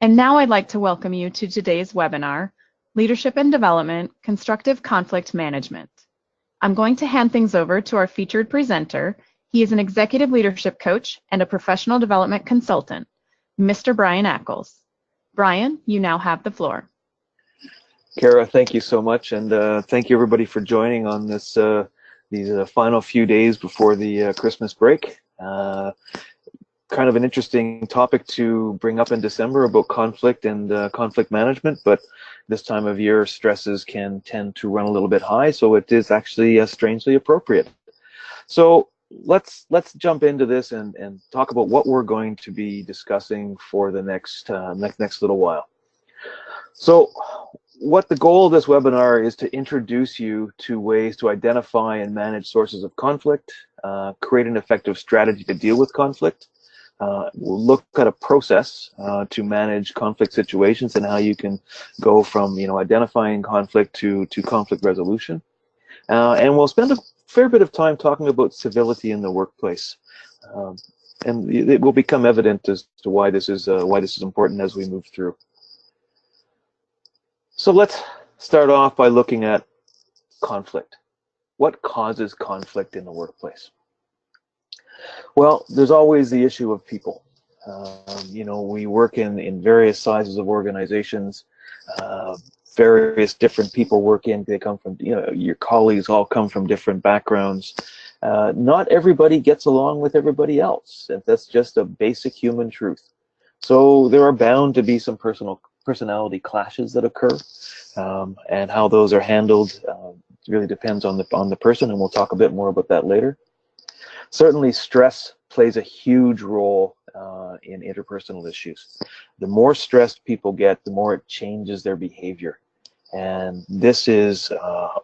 And now I'd like to welcome you to today's webinar, Leadership and Development, Constructive Conflict Management. I'm going to hand things over to our featured presenter. He is an executive leadership coach and a professional development consultant, Mr. Brian Ackles. Brian, you now have the floor. Kara, thank you so much, and thank you everybody for joining on this these final few days before the Christmas break. Kind of an interesting topic to bring up in December about conflict and conflict management, but this time of year stresses can tend to run a little bit high, so it is actually strangely appropriate. So let's jump into this and talk about what we're going to be discussing for the next little while. So what the goal of this webinar is to introduce you to ways to identify and manage sources of conflict, create an effective strategy to deal with conflict. We'll look at a process to manage conflict situations and how you can go from identifying conflict to conflict resolution. And we'll spend a fair bit of time talking about civility in the workplace. And it will become evident as to why this is important as we move through. So let's start off by looking at conflict. What causes conflict in the workplace? Well, there's always the issue of people. We work in various sizes of organizations. Various different people work in. They come from, your colleagues all come from different backgrounds. Not everybody gets along with everybody else. That's just a basic human truth. So there are bound to be some personality clashes that occur, and how those are handled really depends on the person, and we'll talk a bit more about that later. Certainly, stress plays a huge role in interpersonal issues. The more stressed people get, the more it changes their behavior, and this is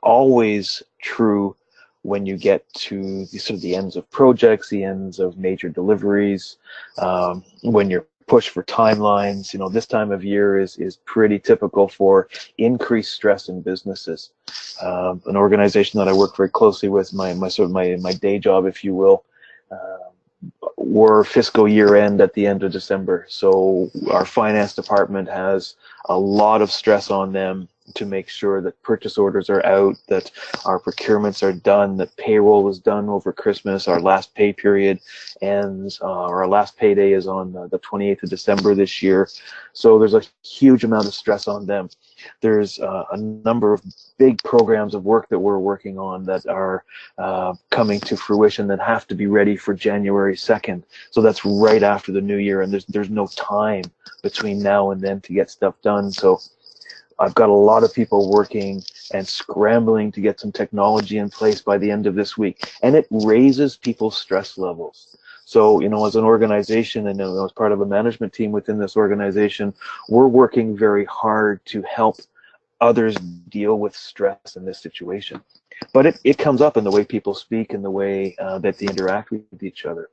always true when you get to the ends of projects, the ends of major deliveries, when you're push for timelines. This time of year is pretty typical for increased stress in businesses. An organization that I work very closely with, my day job, if you will, we're fiscal year end at the end of December. So our finance department has a lot of stress on them to make sure that purchase orders are out, that our procurements are done, that payroll is done over Christmas, our last pay period ends, our last payday is on the 28th of December this year. So there's a huge amount of stress on them. There's a number of big programs of work that we're working on that are coming to fruition that have to be ready for January 2nd. So that's right after the new year, and there's no time between now and then to get stuff done. So I've got a lot of people working and scrambling to get some technology in place by the end of this week, and it raises people's stress levels. So, as an organization and as part of a management team within this organization, we're working very hard to help others deal with stress in this situation. But it comes up in the way people speak and the way that they interact with each other.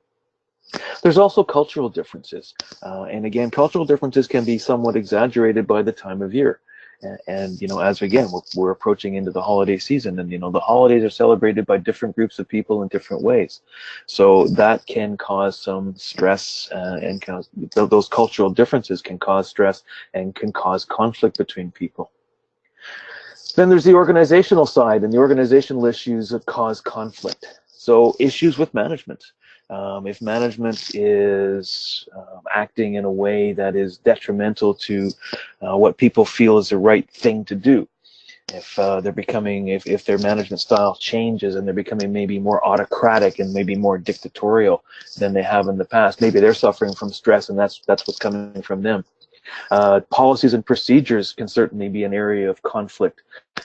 There's also cultural differences. And again, cultural differences can be somewhat exaggerated by the time of year. And as again, we're approaching into the holiday season, and the holidays are celebrated by different groups of people in different ways. So that can cause some stress, and those cultural differences can cause stress and can cause conflict between people. Then there's the organizational side, and the organizational issues that cause conflict. So issues with management. If management is acting in a way that is detrimental to what people feel is the right thing to do, if their management style changes and they're becoming maybe more autocratic and maybe more dictatorial than they have in the past, maybe they're suffering from stress, and that's what's coming from them. Policies and procedures can certainly be an area of conflict,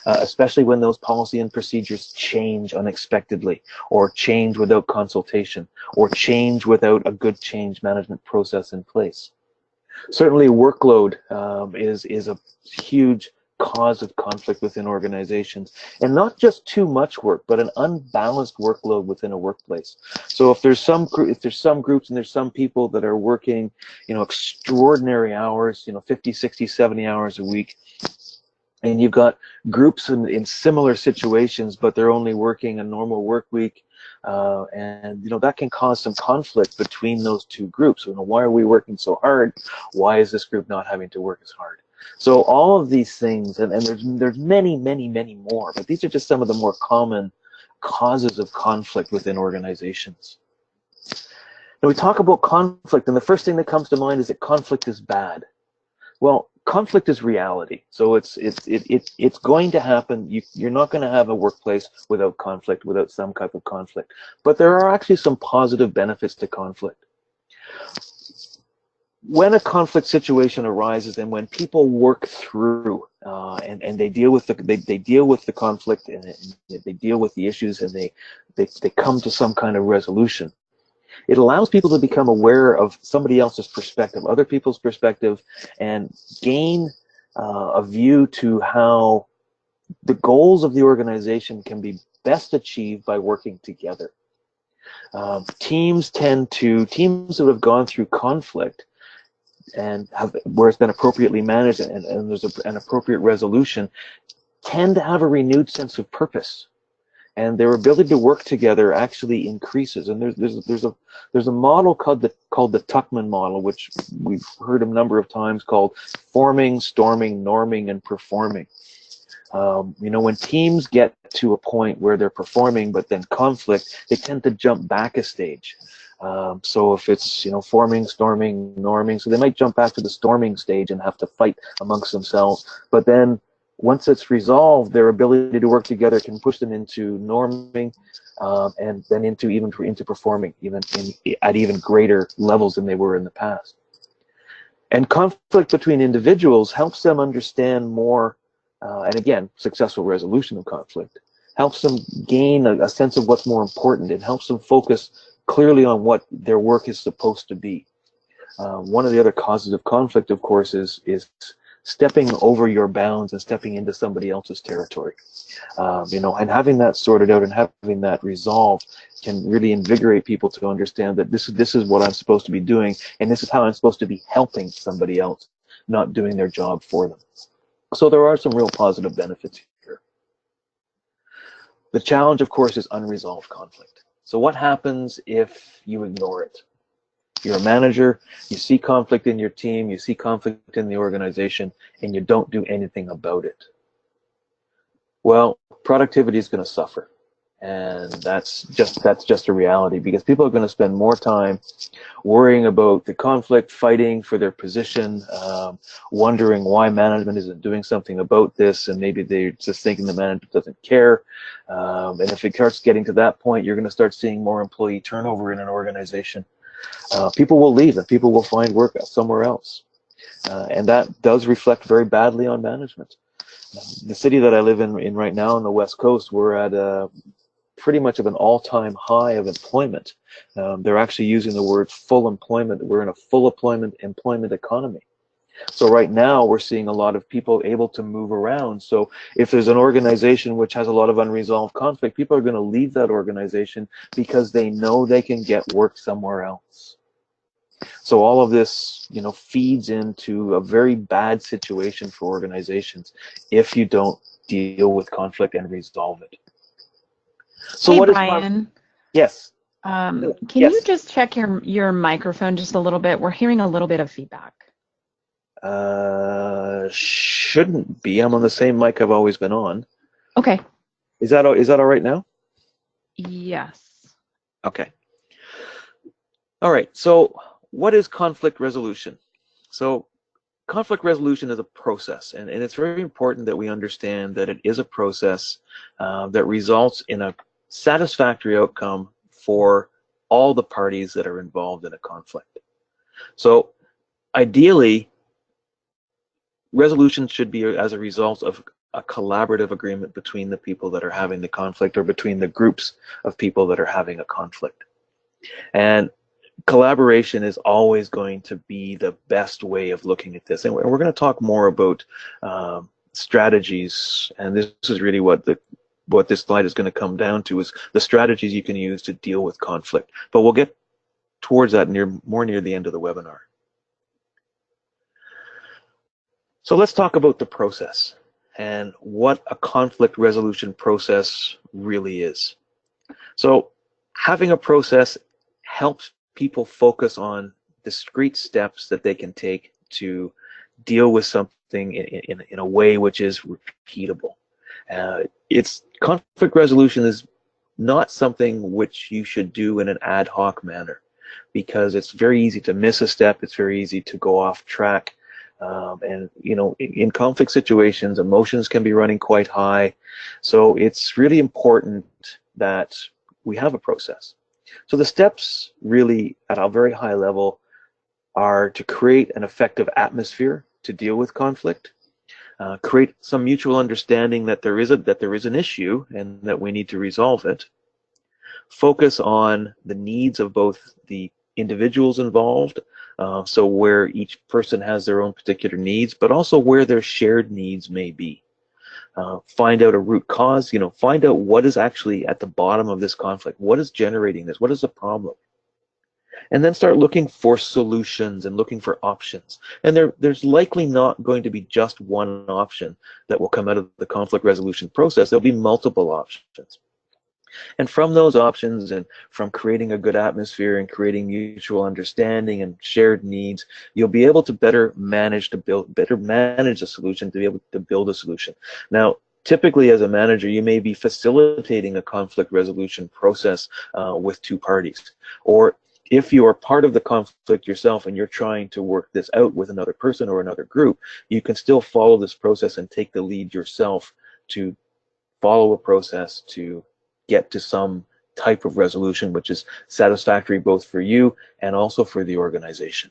especially when those policy and procedures change unexpectedly, or change without consultation, or change without a good change management process in place. Certainly workload is a huge cause of conflict within organizations, and not just too much work, but an unbalanced workload within a workplace. So if there's some groups and there's some people that are working extraordinary hours, 50, 60, 70 hours a week, and you've got groups in similar situations, but they're only working a normal work week, And that can cause some conflict between those two groups. Why are we working so hard? Why is this group not having to work as hard? So all of these things, and there's many, many, many more, but these are just some of the more common causes of conflict within organizations. Now we talk about conflict, and the first thing that comes to mind is that conflict is bad. Well, conflict is reality, so it's going to happen. You're not going to have a workplace without conflict, without some type of conflict. But there are actually some positive benefits to conflict. When a conflict situation arises, and when people work through and they deal with they deal with the conflict, and they deal with the issues, and they come to some kind of resolution, it allows people to become aware of somebody else's perspective, other people's perspective, and gain a view to how the goals of the organization can be best achieved by working together. Teams that have gone through conflict and where it's been appropriately managed and there's an appropriate resolution, tend to have a renewed sense of purpose. And their ability to work together actually increases. And there's a model called the Tuckman model, which we've heard a number of times, called forming, storming, norming, and performing. When teams get to a point where they're performing, but then conflict, they tend to jump back a stage. So if it's forming, storming, norming, so they might jump back to the storming stage and have to fight amongst themselves. But then once it's resolved, their ability to work together can push them into norming, and then into performing, at even greater levels than they were in the past. And conflict between individuals helps them understand more, and again, successful resolution of conflict helps them gain a sense of what's more important. It helps them focus clearly on what their work is supposed to be. One of the other causes of conflict, of course, is stepping over your bounds and stepping into somebody else's territory. And having that sorted out and having that resolved can really invigorate people to understand that this is what I'm supposed to be doing, and this is how I'm supposed to be helping somebody else, not doing their job for them. So there are some real positive benefits here. The challenge, of course, is unresolved conflict. So what happens if you ignore it? You're a manager, you see conflict in your team, you see conflict in the organization, and you don't do anything about it. Well, productivity is going to suffer. And that's just a reality, because people are going to spend more time worrying about the conflict, fighting for their position, wondering why management isn't doing something about this, and maybe they're just thinking the management doesn't care. And if it starts getting to that point, you're going to start seeing more employee turnover in an organization. People will leave and people will find work somewhere else. And that does reflect very badly on management. The city that I live in right now on the West Coast, we're at pretty much of an all-time high of employment. They're actually using the word full employment. We're in a full employment economy. So right now we're seeing a lot of people able to move around. So if there's an organization which has a lot of unresolved conflict, people are going to leave that organization because they know they can get work somewhere else. So all of this, feeds into a very bad situation for organizations if you don't deal with conflict and resolve it. So hey, what Brian, is yes? can Yes. you just check your microphone just a little bit? We're hearing a little bit of feedback. Shouldn't be. I'm on the same mic I've always been on. Okay. Is that all right now? Yes. Okay. All right. So what is conflict resolution? So conflict resolution is a process, and it's very important that we understand that it is a process that results in a satisfactory outcome for all the parties that are involved in a conflict. So ideally, resolution should be as a result of a collaborative agreement between the people that are having the conflict, or between the groups of people that are having a conflict. And collaboration is always going to be the best way of looking at this. And we're going to talk more about strategies, and this is really what this slide is going to come down to, is the strategies you can use to deal with conflict. But we'll get towards that more near the end of the webinar. So let's talk about the process and what a conflict resolution process really is. So having a process helps people focus on discrete steps that they can take to deal with something in a way which is repeatable. Conflict resolution is not something which you should do in an ad hoc manner, because it's very easy to miss a step. It's very easy to go off track. And in conflict situations, emotions can be running quite high. So it's really important that we have a process. So the steps really at a very high level are to create an effective atmosphere to deal with conflict, create some mutual understanding that there is an issue and that we need to resolve it, focus on the needs of both the individuals involved, so where each person has their own particular needs, but also where their shared needs may be. Find out a root cause, find out what is actually at the bottom of this conflict. What is generating this? What is the problem? And then start looking for solutions and looking for options. And there's likely not going to be just one option that will come out of the conflict resolution process. There'll be multiple options. And from those options and from creating a good atmosphere and creating mutual understanding and shared needs, you'll be able to better manage a solution, to be able to build a solution. Now, typically as a manager, you may be facilitating a conflict resolution process with two parties. Or if you are part of the conflict yourself and you're trying to work this out with another person or another group, you can still follow this process and take the lead yourself to follow a process to get to some type of resolution which is satisfactory both for you and also for the organization.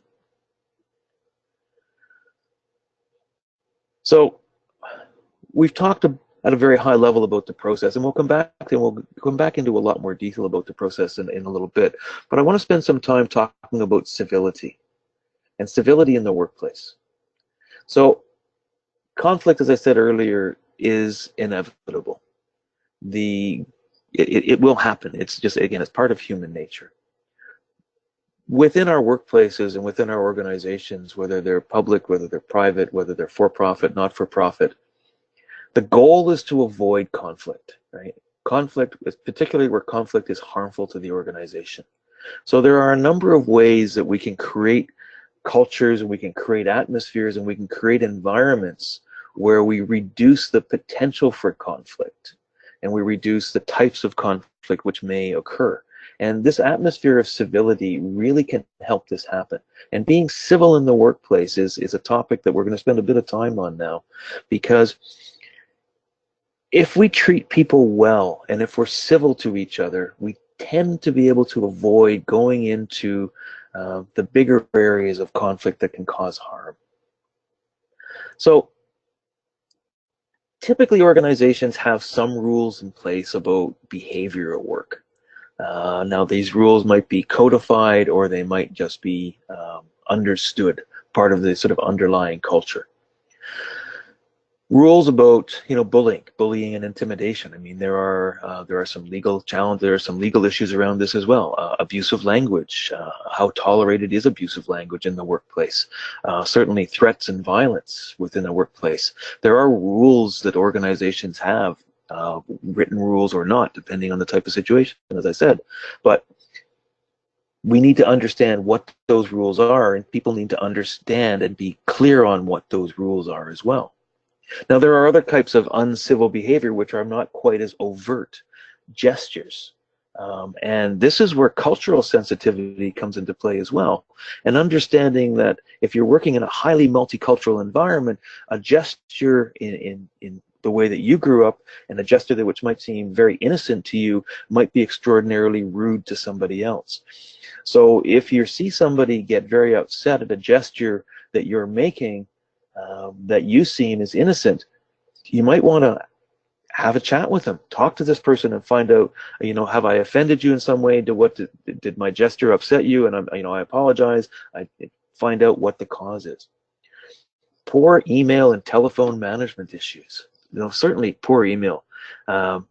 So we've talked at a very high level about the process, and we'll come back into a lot more detail about the process in a little bit. But I want to spend some time talking about civility and civility in the workplace. So conflict, as I said earlier, is inevitable. It will happen. It's just, again, it's part of human nature. Within our workplaces and within our organizations, whether they're public, whether they're private, whether they're for-profit, not-for-profit, the goal is to avoid conflict, right? Conflict, particularly where conflict is harmful to the organization. So there are a number of ways that we can create cultures and we can create atmospheres and we can create environments where we reduce the potential for conflict and we reduce the types of conflict which may occur. And this atmosphere of civility really can help this happen. And being civil in the workplace is a topic that we're going to spend a bit of time on now, because if we treat people well and if we're civil to each other, we tend to be able to avoid going into the bigger areas of conflict that can cause harm. So typically organizations have some rules in place about behavior at work. Now these rules might be codified or they might just be understood, part of the sort of underlying culture. Rules about bullying and intimidation. I mean, there are some legal challenges, there are some legal issues around this as well. Abusive language, how tolerated is abusive language in the workplace? Certainly threats and violence within the workplace. There are rules that organizations have, written rules or not, depending on the type of situation, as I said. But we need to understand what those rules are, and people need to understand and be clear on what those rules are as well. Now, there are other types of uncivil behavior which are not quite as overt, gestures. And this is where cultural sensitivity comes into play as well. And understanding that if you're working in a highly multicultural environment, a gesture in the way that you grew up and a gesture that which might seem very innocent to you might be extraordinarily rude to somebody else. So if you see somebody get very upset at a gesture that you're making, that you seem as innocent, you might want to have a chat with them, talk to this person and find out, have I offended you in some way? Did my gesture upset you? And I apologize. I find out what the cause is. Poor email and telephone management issues. Certainly poor email.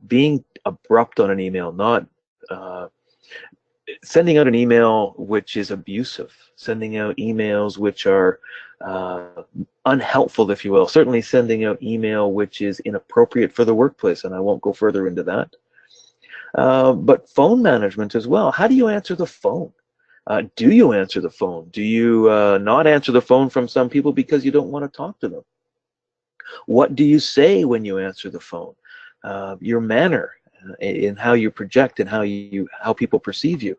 Being abrupt on an email, not sending out an email which is abusive, sending out emails which are unhelpful, if you will, certainly sending out email which is inappropriate for the workplace, and I won't go further into that. but phone management as well. How do you answer the phone? Do you answer the phone? Do you not answer the phone from some people because you don't want to talk to them? What do you say when you answer the phone? Your manner in how you project and how people perceive you.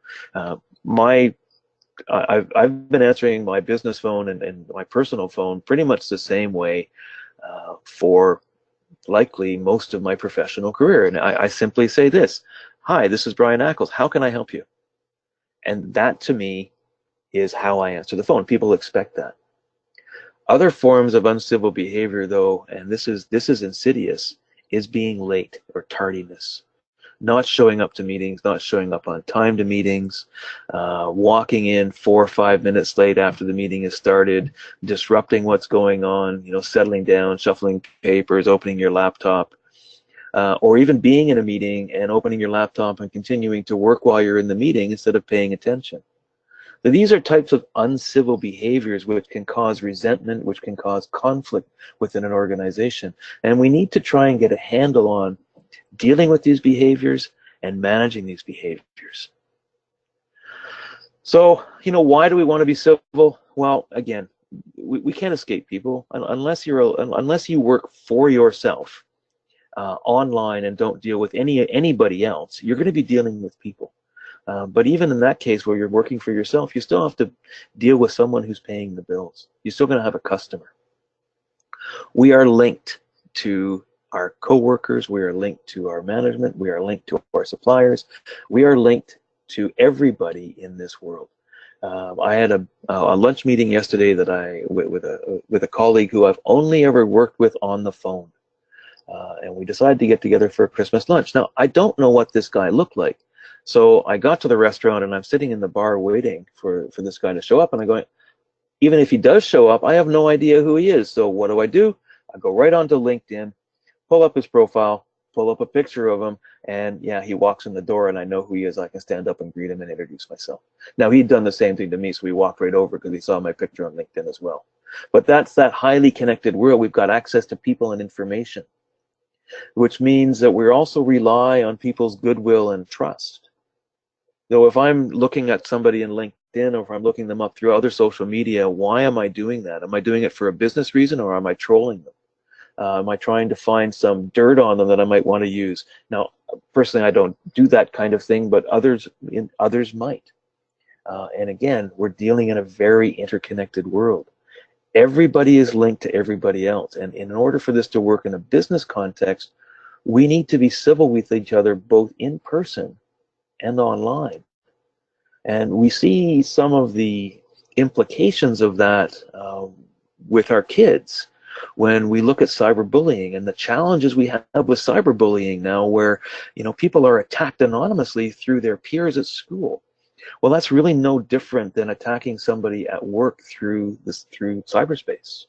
I've been answering my business phone and my personal phone pretty much the same way for likely most of my professional career. And I simply say this: "Hi, this is Brian Ackles. How can I help you?" And that to me is how I answer the phone. People expect that. Other forms of uncivil behavior, though, and this is insidious, is being late or tardiness. Not showing up to meetings, not showing up on time to meetings, walking in 4 or 5 minutes late after the meeting has started, disrupting what's going on, settling down, shuffling papers, opening your laptop, or even being in a meeting and opening your laptop and continuing to work while you're in the meeting instead of paying attention. So these are types of uncivil behaviors which can cause resentment, which can cause conflict within an organization. And we need to try and get a handle on dealing with these behaviors and managing these behaviors. So, why do we want to be civil? Well, again, we can't escape people unless you work for yourself online and don't deal with anybody else. You're going to be dealing with people. But even in that case where you're working for yourself, you still have to deal with someone who's paying the bills. You're still going to have a customer. We are linked to our coworkers, we are linked to our management, we are linked to our suppliers, we are linked to everybody in this world. I had a lunch meeting yesterday that with a colleague who I've only ever worked with on the phone, and we decided to get together for a Christmas lunch. Now, I don't know what this guy looked like, so I got to the restaurant and I'm sitting in the bar waiting for this guy to show up, and I'm going, even if he does show up, I have no idea who he is. So what do? I go right onto LinkedIn, pull up his profile, pull up a picture of him, and yeah, he walks in the door and I know who he is. I can stand up and greet him and introduce myself. Now, he'd done the same thing to me, so we walked right over because he saw my picture on LinkedIn as well. But that's that highly connected world. We've got access to people and information, which means that we also rely on people's goodwill and trust. So if I'm looking at somebody in LinkedIn, or if I'm looking them up through other social media, why am I doing that? Am I doing it for a business reason, or am I trolling them? Am I trying to find some dirt on them that I might want to use? Now, personally, I don't do that kind of thing, but others might. And again, we're dealing in a very interconnected world. Everybody is linked to everybody else. And in order for this to work in a business context, we need to be civil with each other, both in person and online. And we see some of the implications of that with our kids when we look at cyberbullying and the challenges we have with cyberbullying now, where people are attacked anonymously through their peers at school. Well, that's really no different than attacking somebody at work through cyberspace.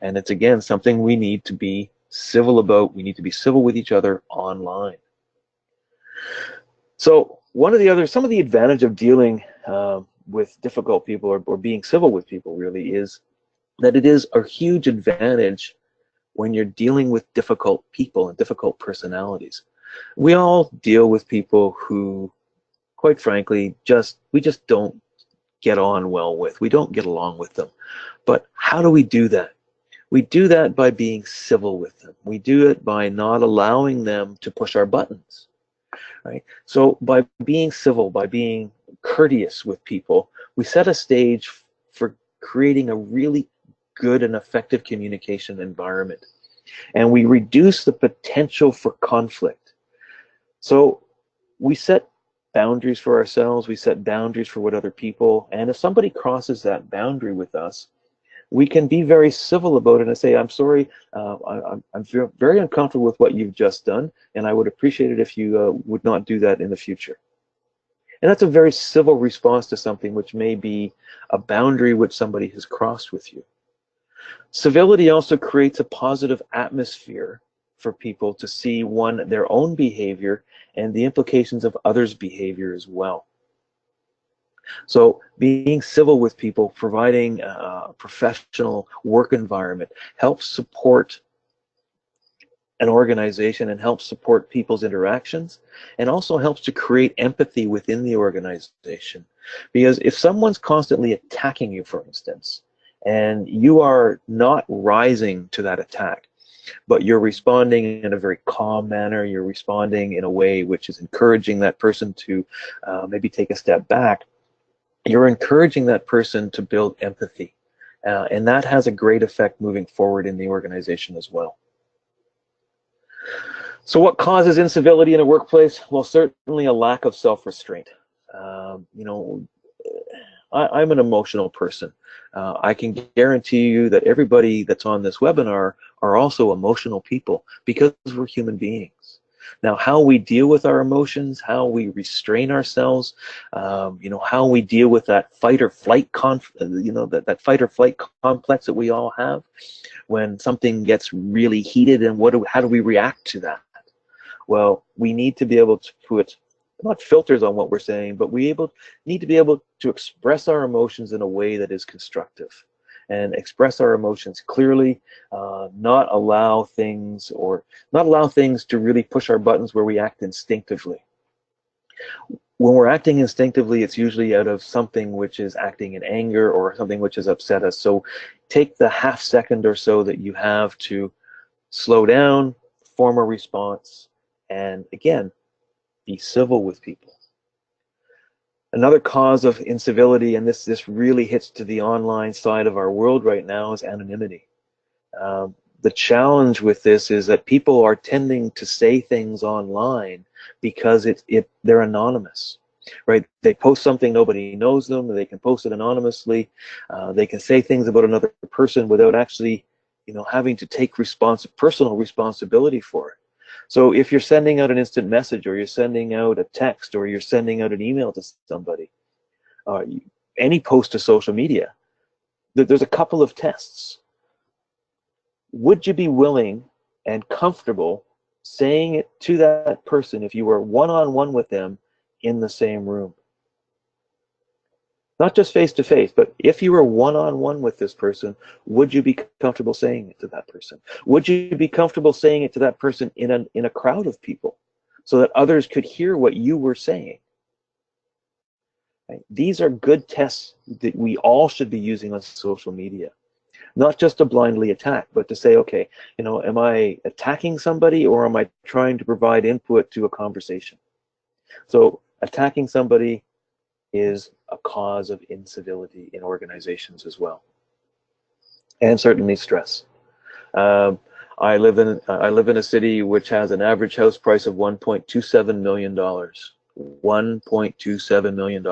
And it's, again, something we need to be civil about. We need to be civil with each other online. So some of the advantage of dealing with difficult people, or being civil with people, really, is that it is a huge advantage when you're dealing with difficult people and difficult personalities. We all deal with people who, quite frankly, we just don't get on well with. We don't get along with them. But how do we do that? We do that by being civil with them. We do it by not allowing them to push our buttons. Right? So by being civil, by being courteous with people, we set a stage for creating a really good and effective communication environment. And we reduce the potential for conflict. So we set boundaries for ourselves, we set boundaries for what other people, and if somebody crosses that boundary with us, we can be very civil about it and say, I'm sorry, I'm very uncomfortable with what you've just done, and I would appreciate it if you would not do that in the future. And that's a very civil response to something which may be a boundary which somebody has crossed with you. Civility also creates a positive atmosphere for people to see, one, their own behavior and the implications of others' behavior as well. So being civil with people, providing a professional work environment, helps support an organization and helps support people's interactions, and also helps to create empathy within the organization. Because if someone's constantly attacking you, for instance, and you are not rising to that attack, but you're responding in a very calm manner, you're responding in a way which is encouraging that person to maybe take a step back, you're encouraging that person to build empathy. And that has a great effect moving forward in the organization as well. So what causes incivility in a workplace? Well, certainly a lack of self-restraint. You know, I'm an emotional person. I can guarantee you that everybody that's on this webinar are also emotional people, because we're human beings. Now, how we deal with our emotions, how we restrain ourselves, you know, how we deal with that fight or flight that fight or flight complex that we all have when something gets really heated, and how do we react to that? Well, we need to be able to put not filters on what we're saying, but we need to be able to express our emotions in a way that is constructive, and express our emotions clearly, not allow things to really push our buttons where we act instinctively. When we're acting instinctively, it's usually out of something which is acting in anger or something which has upset us. So take the half second or so that you have to slow down, form a response, and again, be civil with people. Another cause of incivility, and this really hits to the online side of our world right now, is anonymity. The challenge with this is that people are tending to say things online because they're anonymous, right? They post something, nobody knows them, they can post it anonymously, they can say things about another person without actually, you know, having to take personal responsibility for it. So if you're sending out an instant message, or you're sending out a text, or you're sending out an email to somebody, any post to social media, there's a couple of tests. Would you be willing and comfortable saying it to that person if you were one-on-one with them in the same room? Not just face-to-face, but if you were one-on-one with this person, would you be comfortable saying it to that person? Would you be comfortable saying it to that person in a crowd of people so that others could hear what you were saying? Right? These are good tests that we all should be using on social media. Not just to blindly attack, but to say, okay, you know, am I attacking somebody, or am I trying to provide input to a conversation? So attacking somebody is a cause of incivility in organizations as well, and certainly stress. I live in a city which has an average house price of $1.27 million. $1.27 million.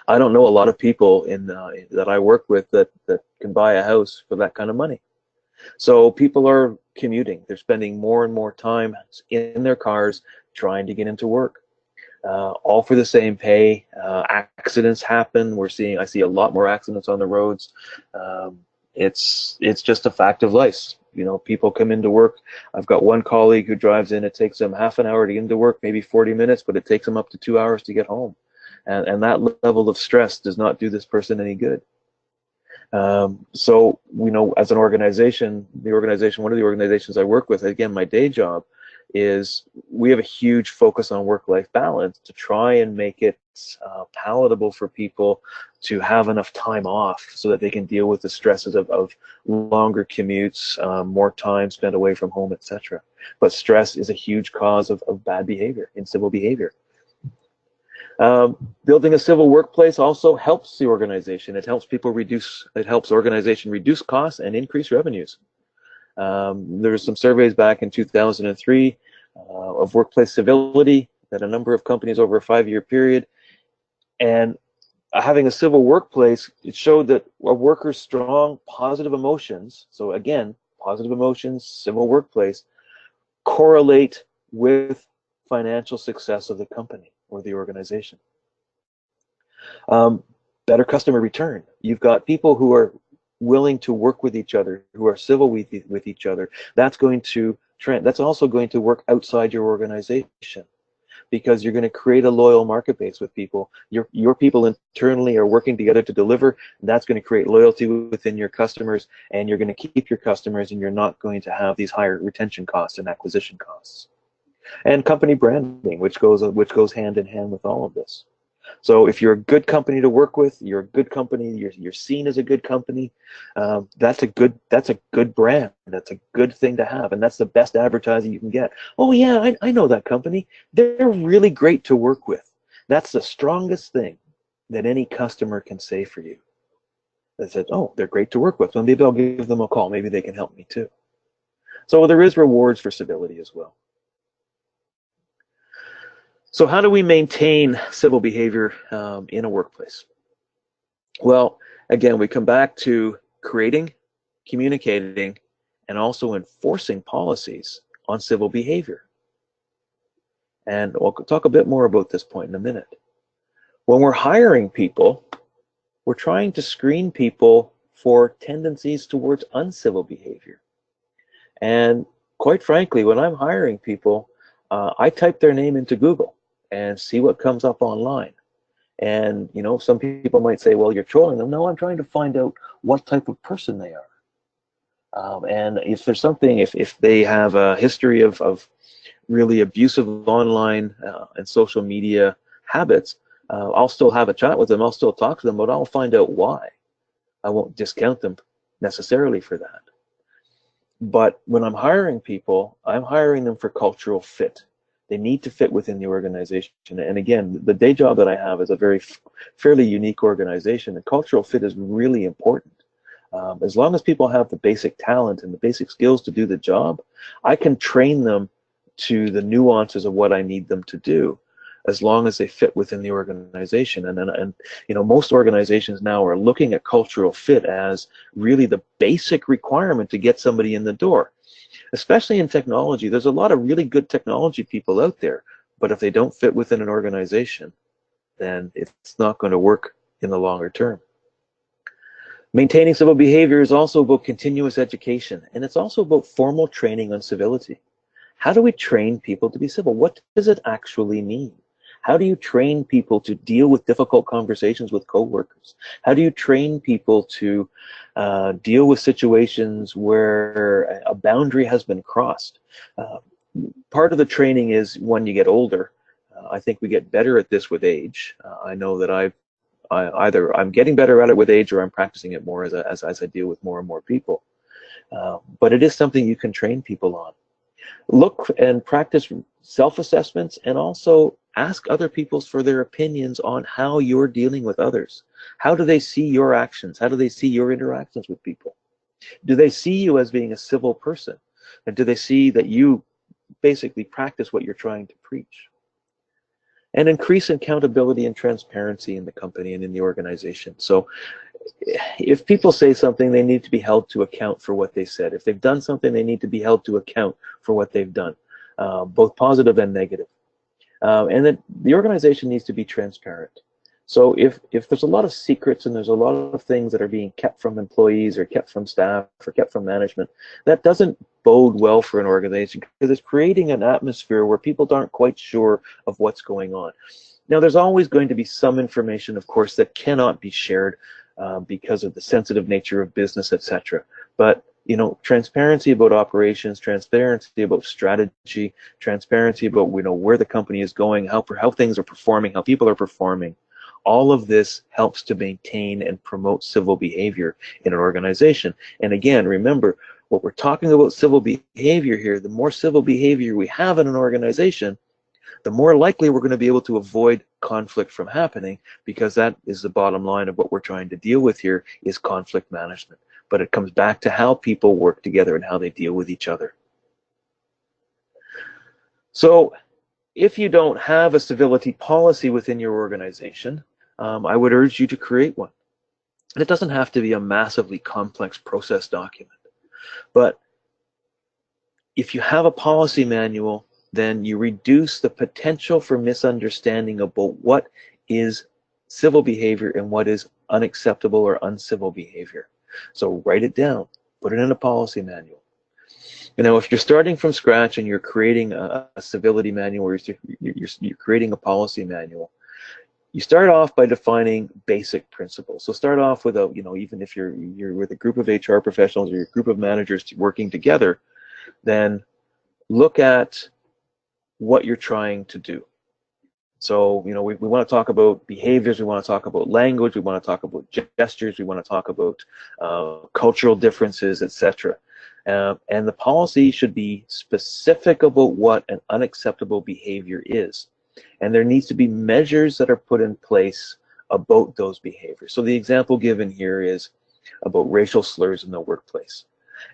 I don't know a lot of people that I work with that can buy a house for that kind of money. So people are commuting. They're spending more and more time in their cars trying to get into work. All for the same pay. Accidents happen. I see a lot more accidents on the roads. It's just a fact of life. You know, people come into work. I've got one colleague who drives in. It takes them half an hour to get into work, maybe 40 minutes, but it takes them up to 2 hours to get home. And that level of stress does not do this person any good. So, you know, as an organization, one of the organizations I work with, again, my day job, is we have a huge focus on work-life balance to try and make it palatable for people to have enough time off so that they can deal with the stresses of longer commutes, more time spent away from home, etc. But stress is a huge cause of bad behavior, incivil behavior. Building a civil workplace also helps the organization. It helps organization reduce costs and increase revenues. There were some surveys back in 2003 of workplace civility that a number of companies over a 5-year period, and having a civil workplace, it showed that a worker's strong positive emotions, so again, positive emotions, civil workplace, correlate with financial success of the company or the organization. Better customer return. You've got people who are willing to work with each other, who are civil with each other. That's also going to work outside your organization. because you're going to create a loyal market base with people. Your people internally are working together to deliver. That's going to create loyalty within your customers, and you're going to keep your customers, and you're not going to have these higher retention costs and acquisition costs. And company branding, which goes hand in hand with all of this. So if you're a good company to work with, you're a good company, you're seen as a good company, that's a good brand. That's a good thing to have, and that's the best advertising you can get. Oh yeah, I know that company. They're really great to work with. That's the strongest thing that any customer can say for you. They said, oh, they're great to work with. Well, maybe I'll give them a call. Maybe they can help me too. So there is rewards for civility as well. So how do we maintain civil behavior in a workplace? Well, again, we come back to creating, communicating, and also enforcing policies on civil behavior. And we'll talk a bit more about this point in a minute. When we're hiring people, we're trying to screen people for tendencies towards uncivil behavior. And quite frankly, when I'm hiring people, I type their name into Google and see what comes up online. And, you know, some people might say, well, you're trolling them. No, I'm trying to find out what type of person they are. And if there's something, if they have a history of really abusive online and social media habits, I'll still have a chat with them. I'll still talk to them, but I'll find out why. I won't discount them necessarily for that. But when I'm hiring people, I'm hiring them for cultural fit. They need to fit within the organization. And again, the day job that I have is a fairly unique organization. And cultural fit is really important. As long as people have the basic talent and the basic skills to do the job, I can train them to the nuances of what I need them to do, as long as they fit within the organization. And you know, most organizations now are looking at cultural fit as really the basic requirement to get somebody in the door. Especially in technology, there's a lot of really good technology people out there, but if they don't fit within an organization, then it's not going to work in the longer term. Maintaining civil behavior is also about continuous education, and it's also about formal training on civility. How do we train people to be civil? What does it actually mean? How do you train people to deal with difficult conversations with coworkers? How do you train people to deal with situations where a boundary has been crossed? Part of the training is when you get older. I think we get better at this with age. I know that either I'm getting better at it with age, or I'm practicing it more as I deal with more and more people. But it is something you can train people on. Look and practice self-assessments, and also ask other people for their opinions on how you're dealing with others. How do they see your actions? How do they see your interactions with people? Do they see you as being a civil person? And do they see that you basically practice what you're trying to preach? And increase accountability and transparency in the company and in the organization. So if people say something, they need to be held to account for what they said. If they've done something, they need to be held to account for what they've done, both positive and negative. And then the organization needs to be transparent. So if there's a lot of secrets and there's a lot of things that are being kept from employees or kept from staff or kept from management, that doesn't bode well for an organization, because it's creating an atmosphere where people aren't quite sure of what's going on. Now, there's always going to be some information, of course, that cannot be shared because of the sensitive nature of business, etc. But you know, transparency about operations, transparency about strategy, transparency about, you know, where the company is going, how things are performing, how people are performing. All of this helps to maintain and promote civil behavior in an organization. And again, remember, what we're talking about civil behavior here, the more civil behavior we have in an organization, the more likely we're going to be able to avoid conflict from happening, because that is the bottom line of what we're trying to deal with here, is conflict management. But it comes back to how people work together and how they deal with each other. So if you don't have a civility policy within your organization, I would urge you to create one. And it doesn't have to be a massively complex process document. But if you have a policy manual, then you reduce the potential for misunderstanding about what is civil behavior and what is unacceptable or uncivil behavior. So write it down, put it in a policy manual. if you're starting from scratch and you're creating a civility manual, or you're creating a policy manual, you start off by defining basic principles. So start off with even if you're with a group of HR professionals or a group of managers working together, then look at what you're trying to do. So, we want to talk about behaviors, we want to talk about language, we want to talk about gestures, we want to talk about cultural differences, etc. And the policy should be specific about what an unacceptable behavior is. And there needs to be measures that are put in place about those behaviors. So the example given here is about racial slurs in the workplace.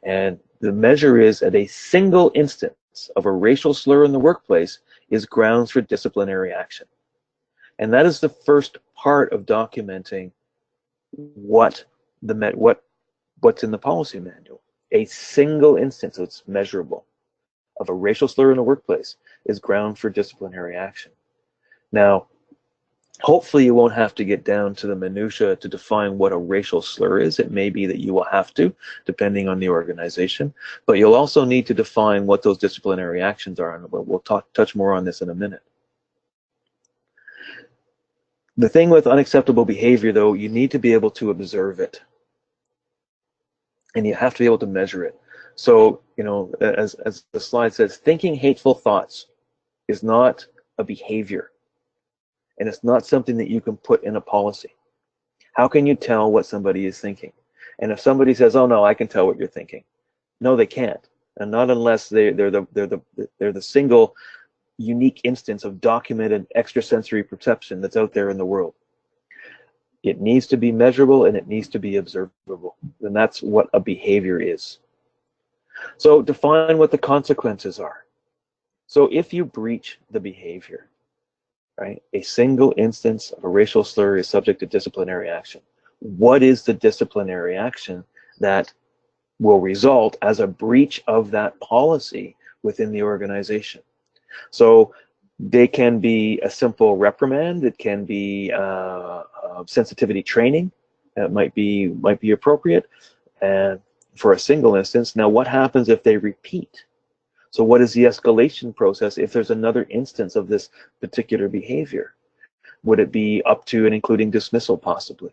And the measure is at a single instance of a racial slur in the workplace is grounds for disciplinary action. And that is the first part of documenting what's in the policy manual. A single instance, so it's measurable, of a racial slur in the workplace is ground for disciplinary action. Now, hopefully you won't have to get down to the minutia to define what a racial slur is. It may be that you will have to, depending on the organization, but you'll also need to define what those disciplinary actions are, and we'll touch more on this in a minute. The thing with unacceptable behavior, though, you need to be able to observe it, and you have to be able to measure it. So, as the slide says, thinking hateful thoughts is not a behavior. And it's not something that you can put in a policy. How can you tell what somebody is thinking? And if somebody says, "Oh no, I can tell what you're thinking," no, they can't, and not unless they're the single unique instance of documented extrasensory perception that's out there in the world. It needs to be measurable and it needs to be observable, and that's what a behavior is. So define what the consequences are. So if you breach the behavior, right, a single instance of a racial slur is subject to disciplinary action. What is the disciplinary action that will result as a breach of that policy within the organization? So they can be a simple reprimand. It can be sensitivity training. That might be appropriate. And for a single instance, now what happens if they repeat? So what is the escalation process if there's another instance of this particular behavior? Would it be up to and including dismissal possibly?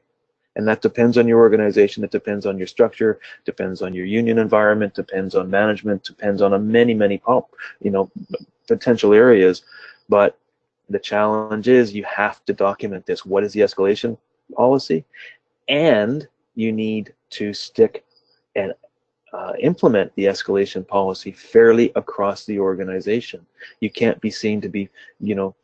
And that depends on your organization, it depends on your structure, depends on your union environment, depends on management, depends on many potential areas. But the challenge is you have to document this. What is the escalation policy? And you need to stick and implement the escalation policy fairly across the organization. You can't be seen to be,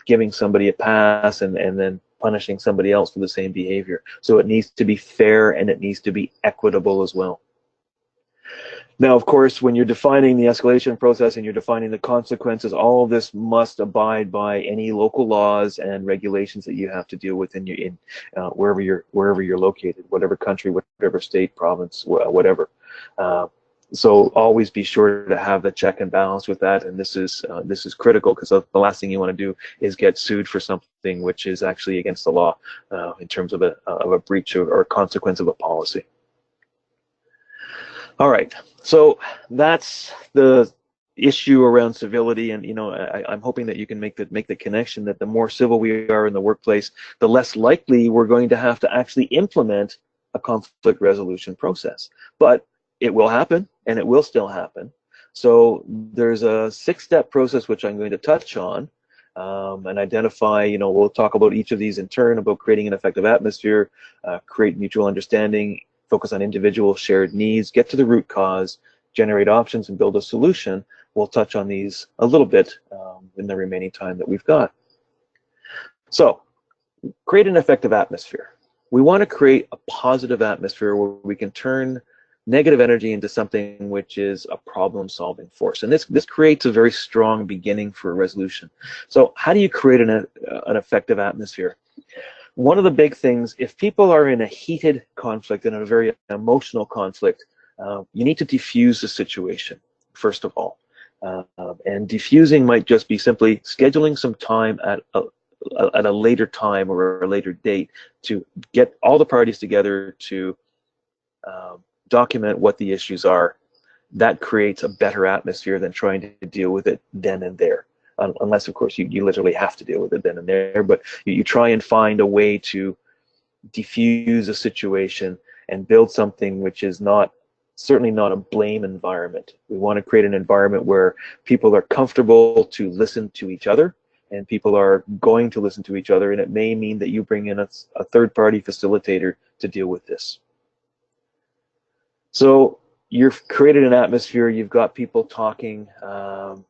giving somebody a pass and then punishing somebody else for the same behavior. So it needs to be fair and it needs to be equitable as well. Now, of course, when you're defining the escalation process and you're defining the consequences, all of this must abide by any local laws and regulations that you have to deal with wherever you're located, whatever country, whatever state, province, whatever. So always be sure to have the check and balance with that, and this is critical, because the last thing you want to do is get sued for something which is actually against the law in terms of a breach or a consequence of a policy. All right, so that's the issue around civility, and I'm hoping that you can make the connection that the more civil we are in the workplace, the less likely we're going to have to actually implement a conflict resolution process. But it will happen, and it will still happen. So there's a 6-step process which I'm going to touch on and identify. We'll talk about each of these in turn, about creating an effective atmosphere, create mutual understanding, focus on individual shared needs, get to the root cause, generate options, and build a solution. We'll touch on these a little bit in the remaining time that we've got. So create an effective atmosphere. We want to create a positive atmosphere where we can turn negative energy into something which is a problem-solving force. And this creates a very strong beginning for a resolution. So how do you create an effective atmosphere? One of the big things, if people are in a heated conflict, in a very emotional conflict, you need to diffuse the situation, first of all. And diffusing might just be simply scheduling some time at a later time or a later date to get all the parties together to document what the issues are that creates a better atmosphere than trying to deal with it then and there. Unless, of course, you literally have to deal with it then and there, but you try and find a way to diffuse a situation and build something which is certainly not a blame environment. We want to create an environment where people are comfortable to listen to each other, and people are going to listen to each other, and it may mean that you bring in a third-party facilitator to deal with this. So you've created an atmosphere, you've got people talking,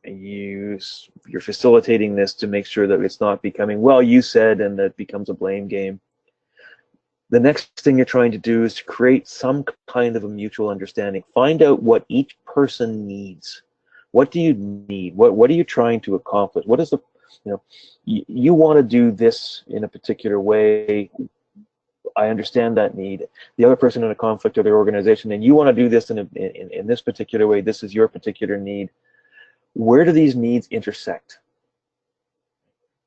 and you're facilitating this to make sure that it's not becoming, well, you said, and that becomes a blame game. The next thing you're trying to do is to create some kind of a mutual understanding. Find out what each person needs. What do you need? What are you trying to accomplish? What is the, you want to do this in a particular way. I understand that need. The other person in a conflict or their organization, and you want to do this in this particular way. This is your particular need. Where do these needs intersect?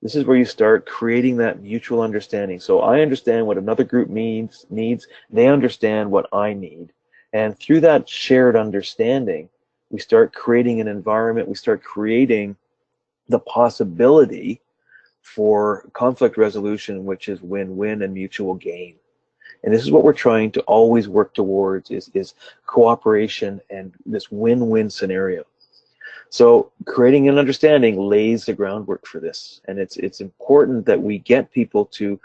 This is where you start creating that mutual understanding. So I understand what another group needs. They understand what I need. And through that shared understanding, we start creating an environment. We start creating the possibility for conflict resolution, which is win-win and mutual gain. And this is what we're trying to always work towards, is cooperation and this win-win scenario. So creating an understanding lays the groundwork for this. And it's important that we get people to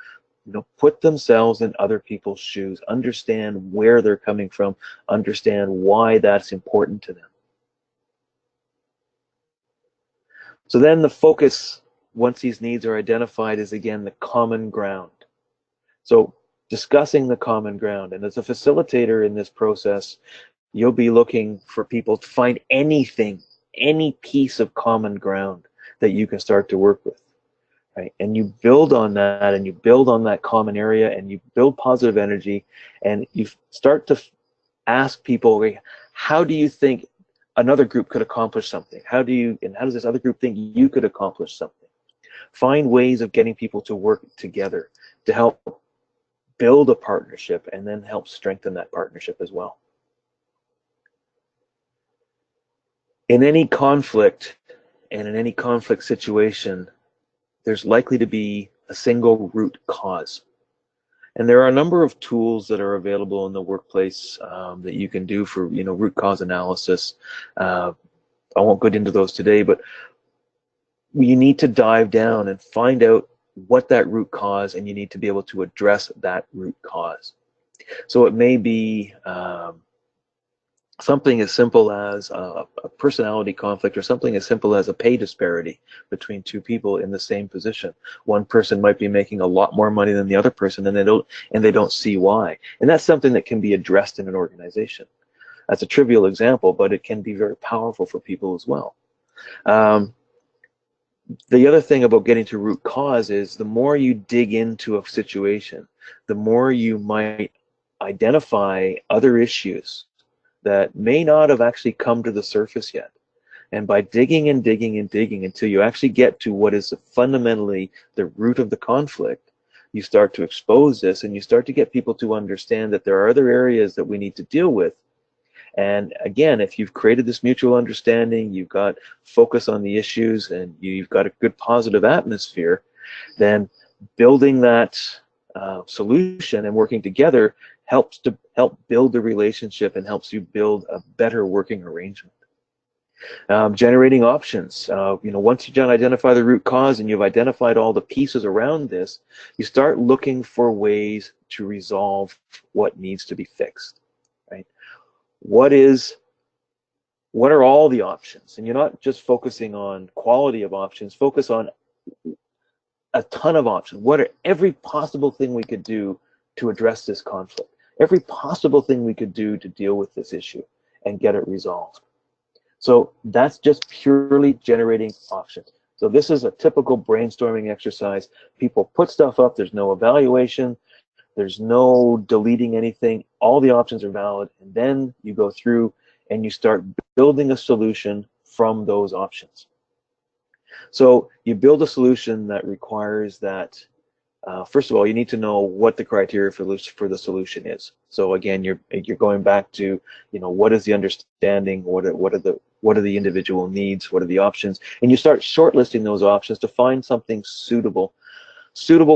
put themselves in other people's shoes, understand where they're coming from, understand why that's important to them. So then the focus, once these needs are identified, is again the common ground. So discussing the common ground. And as a facilitator in this process, you'll be looking for people to find anything, any piece of common ground that you can start to work with, right? And you build on that, and you build on that common area, and you build positive energy, and you start to ask people, how do you think another group could accomplish something? How does this other group think you could accomplish something? Find ways of getting people to work together to help build a partnership and then help strengthen that partnership as well. In any conflict and in any conflict situation, there's likely to be a single root cause. And there are a number of tools that are available in the workplace that you can do for root cause analysis. I won't go into those today, but you need to dive down and find out what that root cause, and you need to be able to address that root cause. So it may be something as simple as a personality conflict, or something as simple as a pay disparity between two people in the same position. One person might be making a lot more money than the other person, and they don't see why. And that's something that can be addressed in an organization. That's a trivial example, but it can be very powerful for people as well. The other thing about getting to root cause is the more you dig into a situation, the more you might identify other issues that may not have actually come to the surface yet. And by digging and digging and digging until you actually get to what is fundamentally the root of the conflict, you start to expose this, and you start to get people to understand that there are other areas that we need to deal with. And again, if you've created this mutual understanding, you've got focus on the issues, and you've got a good positive atmosphere, then building that solution and working together helps to build the relationship and helps you build a better working arrangement. Generating options. Once you identify the root cause and you've identified all the pieces around this, you start looking for ways to resolve what needs to be fixed, right? What are all the options? And you're not just focusing on quality of options, focus on a ton of options. What are every possible thing we could do to address this conflict? Every possible thing we could do to deal with this issue and get it resolved. So that's just purely generating options. So this is a typical brainstorming exercise. People put stuff up, there's no evaluation, there's no deleting anything, all the options are valid, and then you go through and you start building a solution from those options. So you build a solution that requires that First of all, you need to know what the criteria for the solution is. So again, you're going back to, what is the understanding, what are the individual needs, what are the options, and you start shortlisting those options to find something suitable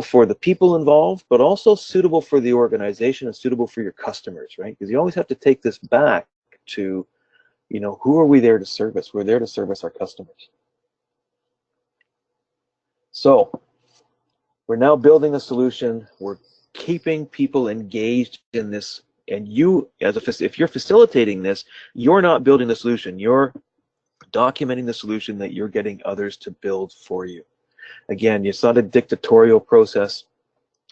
for the people involved, but also suitable for the organization and suitable for your customers, right? Because you always have to take this back to, who are we there to service? We're there to service our customers. So we're now building a solution. We're keeping people engaged in this. And you, if you're facilitating this, you're not building the solution. You're documenting the solution that you're getting others to build for you. Again, it's not a dictatorial process.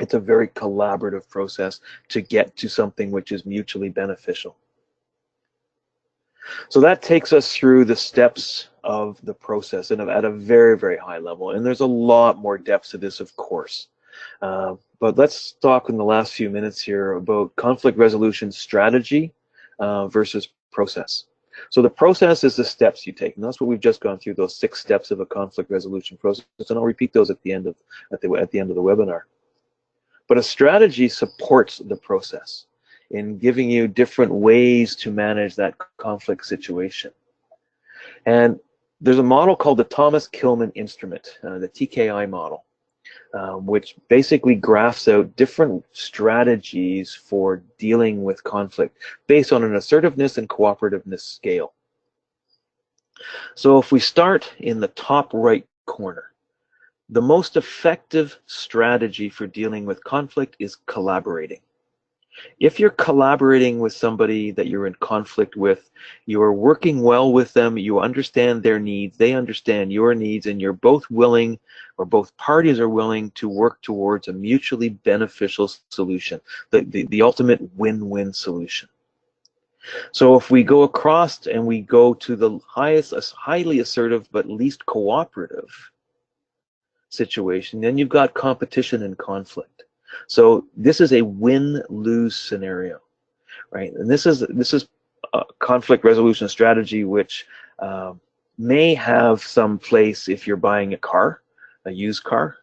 It's a very collaborative process to get to something which is mutually beneficial. So that takes us through the steps of the process and at a very, very high level. And there's a lot more depth to this, of course. But let's talk in the last few minutes here about conflict resolution strategy versus process. So the process is the steps you take, and that's what we've just gone through, those 6 steps of a conflict resolution process. And I'll repeat those at the end of the webinar. But a strategy supports the process in giving you different ways to manage that conflict situation. And there's a model called the Thomas Kilmann instrument, the TKI model, which basically graphs out different strategies for dealing with conflict based on an assertiveness and cooperativeness scale. So if we start in the top right corner, the most effective strategy for dealing with conflict is collaborating. If you're collaborating with somebody that you're in conflict with, you are working well with them, you understand their needs, they understand your needs, and you're both willing, or both parties are willing, to work towards a mutually beneficial solution, the ultimate win-win solution. So if we go across and we go to the highly assertive but least cooperative situation, then you've got competition and conflict. So this is a win-lose scenario, right? And this is a conflict resolution strategy which may have some place if you're buying a car, a used car,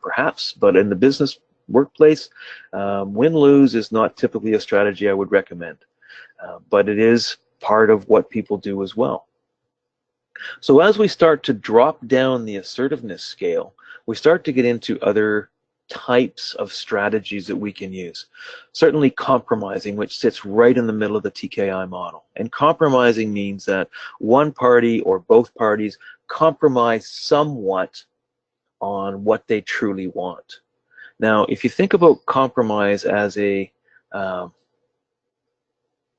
perhaps. But in the business workplace, win-lose is not typically a strategy I would recommend. But it is part of what people do as well. So as we start to drop down the assertiveness scale, we start to get into other types of strategies that we can use. Certainly compromising, which sits right in the middle of the TKI model. And compromising means that one party or both parties compromise somewhat on what they truly want. Now, if you think about compromise as a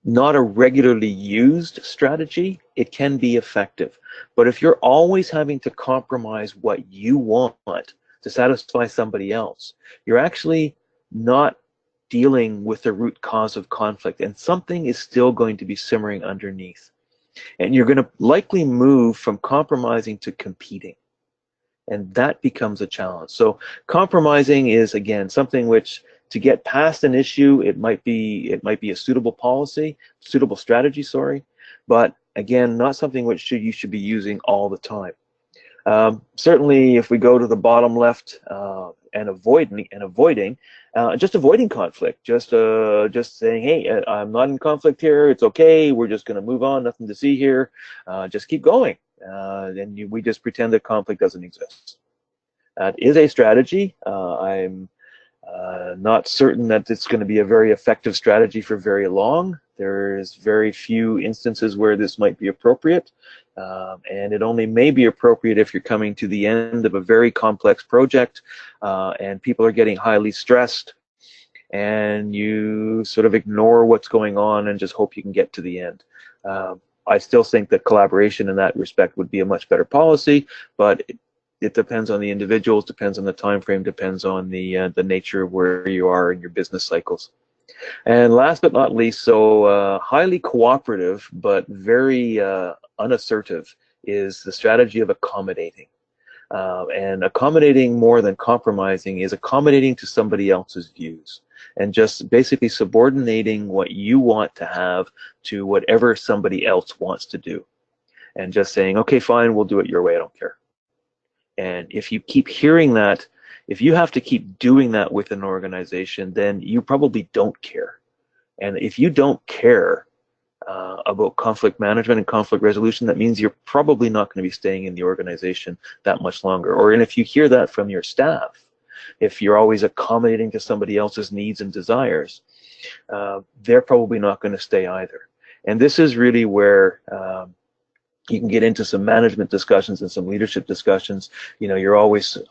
not a regularly used strategy, it can be effective. But if you're always having to compromise what you want to satisfy somebody else, you're actually not dealing with the root cause of conflict, and something is still going to be simmering underneath. And you're going to likely move from compromising to competing. And that becomes a challenge. So compromising is, again, something which, to get past an issue, it might be a suitable strategy, but again, not something which you should be using all the time. Certainly, if we go to the bottom left and avoiding conflict, just saying, hey, I'm not in conflict here, it's okay, we're just going to move on, nothing to see here, just keep going, and we just pretend that conflict doesn't exist. That is a strategy. I'm not certain that it's going to be a very effective strategy for very long. There's very few instances where this might be appropriate, and it only may be appropriate if you're coming to the end of a very complex project and people are getting highly stressed, and you sort of ignore what's going on and just hope you can get to the end. I still think that collaboration in that respect would be a much better policy, but it depends on the individuals, depends on the time frame, depends on the nature of where you are in your business cycles. And last but not least, so highly cooperative but very unassertive is the strategy of accommodating. And accommodating more than compromising is accommodating to somebody else's views and just basically subordinating what you want to have to whatever somebody else wants to do. And just saying, okay, fine, we'll do it your way, I don't care. And if you keep hearing that, If you have to keep doing that with an organization, then you probably don't care. And if you don't care about conflict management and conflict resolution, that means you're probably not going to be staying in the organization that much longer. Or and if you hear that from your staff, if you're always accommodating to somebody else's needs and desires, they're probably not going to stay either. And this is really where you can get into some management discussions and some leadership discussions. You know,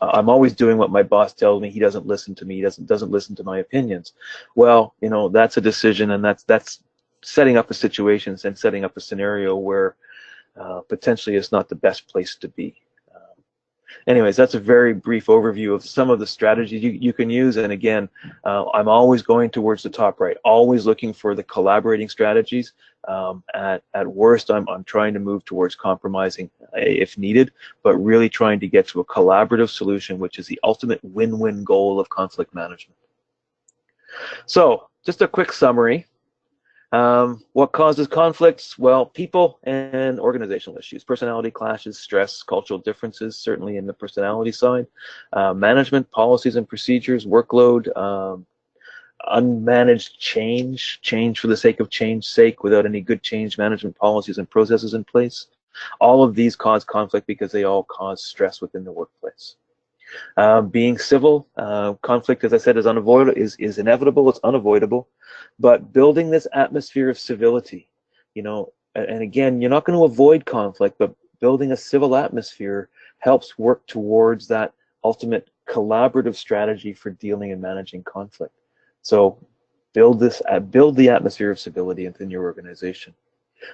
I'm always doing what my boss tells me. He doesn't listen to me. He doesn't listen to my opinions. Well, you know, that's a decision, and that's setting up a situation and setting up a scenario where potentially it's not the best place to be. Anyways, that's a very brief overview of some of the strategies you can use. And again, I'm always going towards the top right, always looking for the collaborating strategies. At worst, I'm trying to move towards compromising if needed, but really trying to get to a collaborative solution, which is the ultimate win-win goal of conflict management. So, just a quick summary. What causes conflicts? Well, people and organizational issues, personality clashes, stress, cultural differences, certainly in the personality side, management, policies and procedures, workload, unmanaged change for the sake of change's sake without any good change management policies and processes in place. All of these cause conflict because they all cause stress within the workplace. Being civil, conflict, as I said, is unavoidable, is inevitable, it's unavoidable. But building this atmosphere of civility, you know, and again, you're not going to avoid conflict, but building a civil atmosphere helps work towards that ultimate collaborative strategy for dealing and managing conflict. So build the atmosphere of civility within your organization.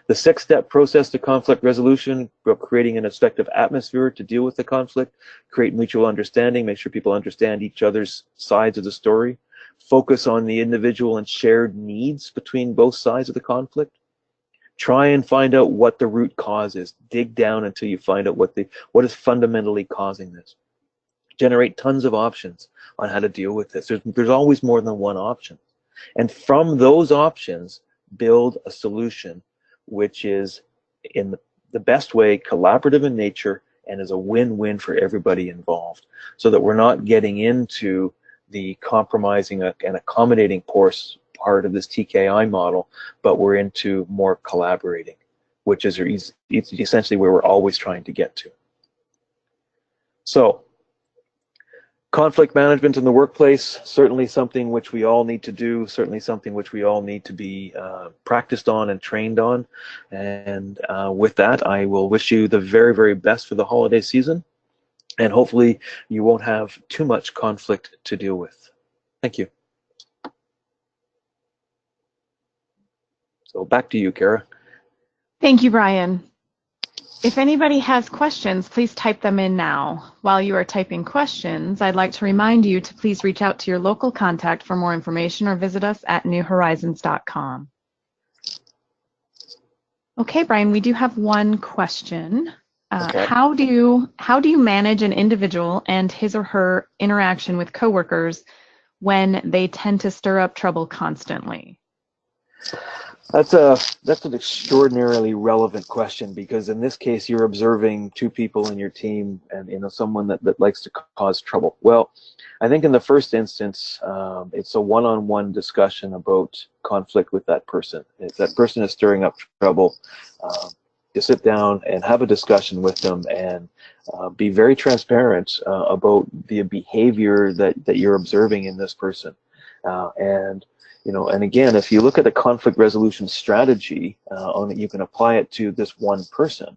The 6-step process to conflict resolution, creating an effective atmosphere to deal with the conflict, create mutual understanding, make sure people understand each other's sides of the story, focus on the individual and shared needs between both sides of the conflict. Try and find out what the root cause is. Dig down until you find out what is fundamentally causing this. Generate tons of options on how to deal with this. There's always more than one option. And from those options, build a solution which is in the best way collaborative in nature and is a win-win for everybody involved, so that we're not getting into the compromising and accommodating part of this TKI model, but we're into more collaborating, which is essentially where we're always trying to get to. So, conflict management in the workplace, certainly something which we all need to do, certainly something which we all need to be practiced on and trained on. And with that, I will wish you the very, very best for the holiday season. And hopefully you won't have too much conflict to deal with. Thank you. So back to you, Kara. Thank you, Brian. If anybody has questions, please type them in now. While you are typing questions, I'd like to remind you to please reach out to your local contact for more information or visit us at newhorizons.com. Okay, Brian, we do have one question. Okay. How do you manage an individual and his or her interaction with coworkers when they tend to stir up trouble constantly? That's an extraordinarily relevant question, because in this case you're observing two people in your team and someone that likes to cause trouble. Well, I think in the first instance it's a one-on-one discussion about conflict with that person. If that person is stirring up trouble, you sit down and have a discussion with them and be very transparent about the behavior that you're observing in this person. And again, if you look at a conflict resolution strategy, you can apply it to this one person.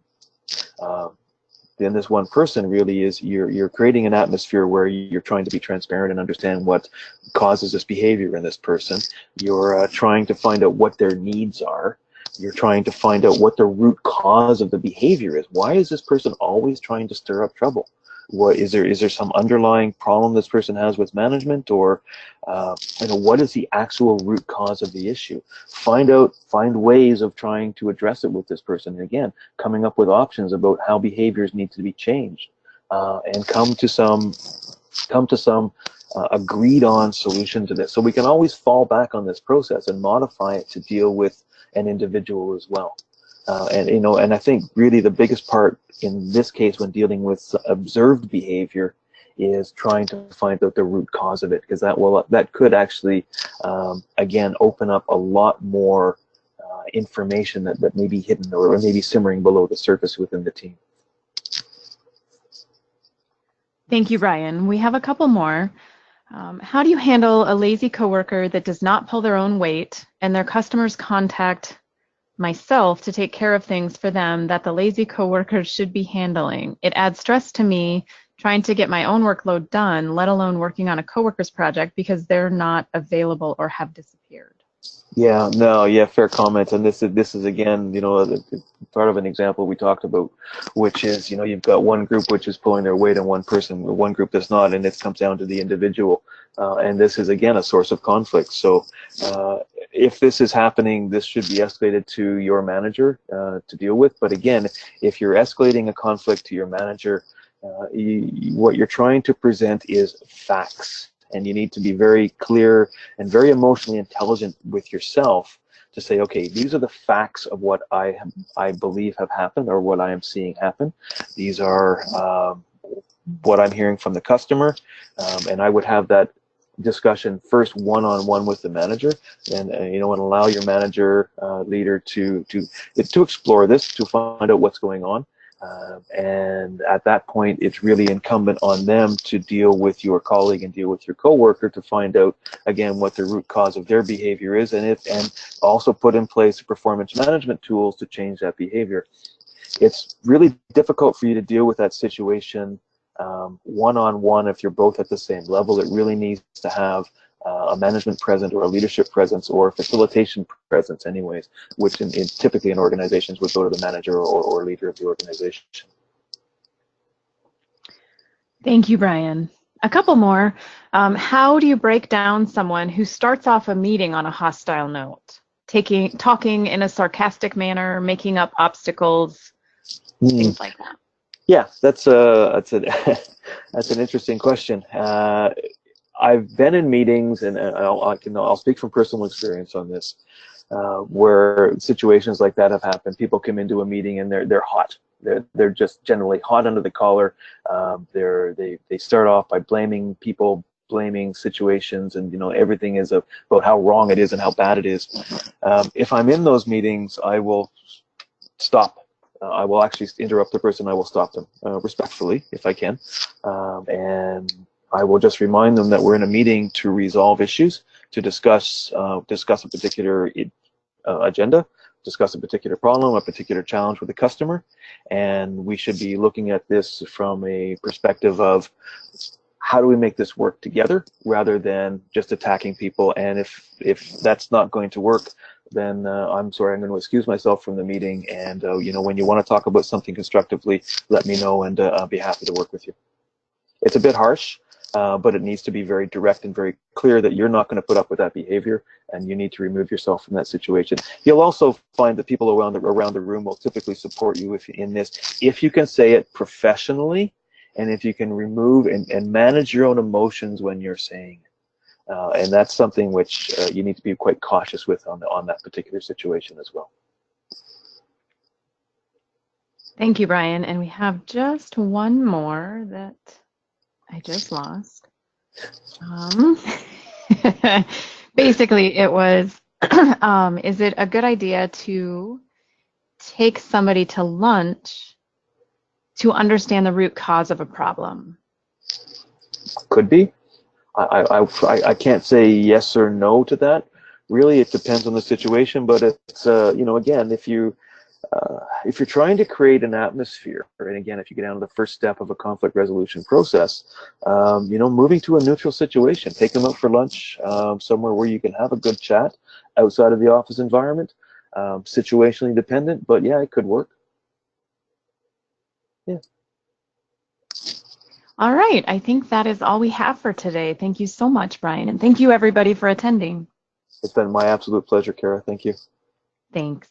Then this one person really is you're creating an atmosphere where you're trying to be transparent and understand what causes this behavior in this person. You're trying to find out what their needs are. You're trying to find out what the root cause of the behavior is. Why is this person always trying to stir up trouble? What is there some underlying problem this person has with management, or what is the actual root cause of the issue? Find ways of trying to address it with this person. And again, coming up with options about how behaviors need to be changed, and come to some agreed on solution to this. So we can always fall back on this process and modify it to deal with an individual as well. And I think really the biggest part in this case when dealing with observed behavior is trying to find out the root cause of it, because that could actually, again, open up a lot more information that may be hidden or maybe simmering below the surface within the team. Thank you, Brian. We have a couple more. How do you handle a lazy coworker that does not pull their own weight and their customers contact myself to take care of things for them that the lazy coworker should be handling? It adds stress to me trying to get my own workload done, let alone working on a coworker's project because they're not available or have disappeared. Yeah, no, yeah, fair comment. And this is again, part of an example we talked about, which is, you've got one group which is pulling their weight and one group that's not, and it comes down to the individual. And this is again a source of conflict. So if this is happening, this should be escalated to your manager to deal with. But again, if you're escalating a conflict to your manager, what you're trying to present is facts. And you need to be very clear and very emotionally intelligent with yourself to say, okay, these are the facts of what I believe have happened or what I am seeing happen. These are what I'm hearing from the customer, and I would have that discussion first one-on-one with the manager, and and allow your manager leader to explore this, to find out what's going on. And at that point, it's really incumbent on them to deal with your colleague and deal with your coworker to find out, again, what the root cause of their behavior is, and also put in place performance management tools to change that behavior. It's really difficult for you to deal with that situation one-on-one if you're both at the same level. It really needs to have a management presence or a leadership presence or a facilitation presence anyways, which typically in organizations would go to the manager or leader of the organization. Thank you, Brian. A couple more. How do you break down someone who starts off a meeting on a hostile note, talking in a sarcastic manner, making up obstacles, things like that? Yeah, that's an interesting question. I've been in meetings, and I'll speak from personal experience on this, where situations like that have happened. People come into a meeting and they're hot. They're just generally hot under the collar. They start off by blaming people, blaming situations, and everything is about how wrong it is and how bad it is. If I'm in those meetings, I will stop. I will actually interrupt the person. I will stop them respectfully if I can, and I will just remind them that we're in a meeting to resolve issues, to discuss a particular agenda, discuss a particular problem, a particular challenge with the customer, and we should be looking at this from a perspective of how do we make this work together rather than just attacking people. And if that's not going to work, then I'm sorry, I'm going to excuse myself from the meeting. And when you want to talk about something constructively, let me know, and I'll be happy to work with you. It's a bit harsh, but it needs to be very direct and very clear that you're not going to put up with that behavior, and you need to remove yourself from that situation. You'll also find that people around the room will typically support you in this, if you can say it professionally, and if you can remove and manage your own emotions when you're saying it. And that's something which you need to be quite cautious with on that particular situation as well. Thank you, Brian. And we have just one more that I just lost. Basically, it was, is it a good idea to take somebody to lunch to understand the root cause of a problem? Could be. I can't say yes or no to that. Really, it depends on the situation. But it's again, if you're trying to create an atmosphere, and again, if you get down to the first step of a conflict resolution process, moving to a neutral situation, take them out for lunch somewhere where you can have a good chat outside of the office environment, situationally dependent, but yeah, it could work. Yeah. All right, I think that is all we have for today. Thank you so much, Brian, and thank you everybody for attending. It's been my absolute pleasure, Kara. Thank you. Thanks.